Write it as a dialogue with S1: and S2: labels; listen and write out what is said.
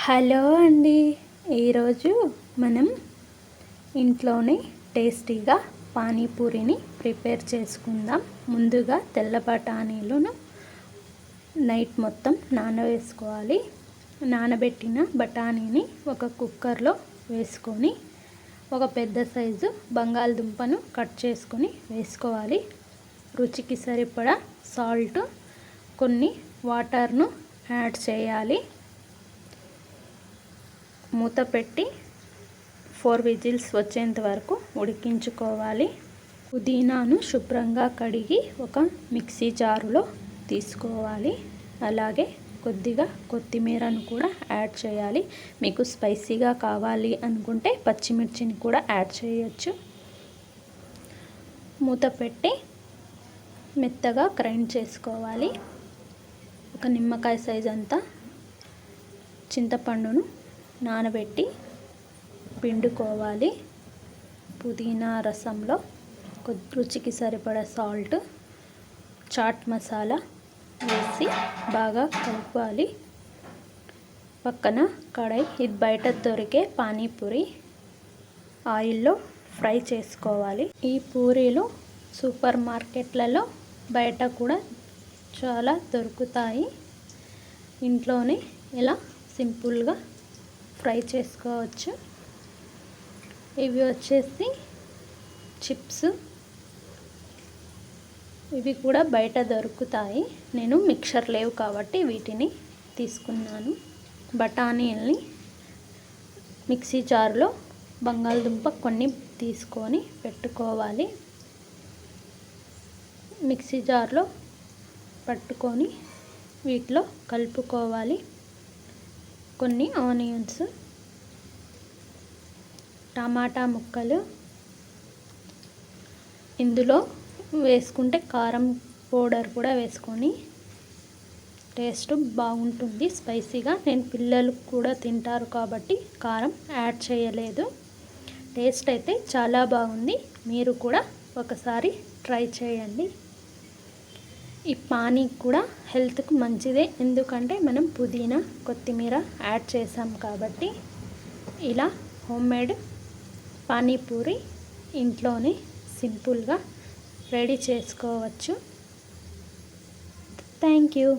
S1: Hello అండి. ఈరోజు మనం ఇంట్లోనే టేస్టీగా పానీపూరిని ప్రిపేర్ చేసుకుందాం. ముందుగా తెల్ల బఠానీలను నైట్ మొత్తం నానవేసుకోవాలి. నానబెట్టిన బఠానీని ఒక కుక్కర్లో వేసుకొని ఒక పెద్ద సైజు బంగాళదుంపను కట్ చేసుకొని వేసుకోవాలి. రుచికి సరిపడా సాల్ట్, కొన్ని వాటర్ను యాడ్ చేయాలి. మూత పెట్టి 4 విజిల్స్ వచ్చేంత వరకు ఉడికించుకోవాలి. పుదీనాను శుభ్రంగా కడిగి ఒక మిక్సీ జారులో తీసుకోవాలి. అలాగే కొద్దిగా కొత్తిమీరను కూడా యాడ్ చేయాలి. మీకు స్పైసీగా కావాలి అనుకుంటే పచ్చిమిర్చిని కూడా యాడ్ చేయొచ్చు. మూత పెట్టి మెత్తగా గ్రైండ్ చేసుకోవాలి. ఒక నిమ్మకాయ సైజ్ అంతా చింతపండును నానబెట్టి పిండుకోవాలి. పుదీనా రసంలో రుచికి సరిపడా సాల్ట్, చాట్ మసాలా వేసి బాగా కలపాలి. పక్కన కడాయి, ఇది బయట దొరికే పానీపూరి ఆయిల్లో ఫ్రై చేసుకోవాలి. ఈ పూరీలు సూపర్ మార్కెట్లలో బయట కూడా చాలా దొరుకుతాయి. ఇంట్లోనే ఇలా సింపుల్గా ఫ్రై చేసుకోవచ్చు. ఇవి వచ్చేసి చిప్స్, ఇవి కూడా బయట దొరుకుతాయి. నేను మిక్చర్ లేవు కాబట్టి వీటిని తీసుకున్నాను. బఠానీల్ని మిక్సీ జార్లో బంగాళదుంప కొన్ని తీసుకొని పెట్టుకోవాలి. మిక్సీ జార్లో పట్టుకొని వీటిలో కలుపుకోవాలి. కొన్ని ఆనియన్స్, టమాటా ముక్కలు ఇందులో వేసుకుంటే కారం పౌడర్ కూడా వేసుకొని టేస్ట్ బాగుంటుంది స్పైసీగా. నేను పిల్లలు కూడా తింటారు కాబట్టి కారం యాడ్ చేయలేదు. టేస్ట్ అయితే చాలా బాగుంది. మీరు కూడా ఒకసారి ట్రై చేయండి. ఈ పానీ కూడా హెల్త్కు మంచిదే, ఎందుకంటే మనం పుదీనా, కొత్తిమీర యాడ్ చేసాం కాబట్టి. ఇలా హోమ్మేడ్ పానీపూరి ఇంట్లోనే సింపుల్గా రెడీ చేసుకోవచ్చు. Thank you.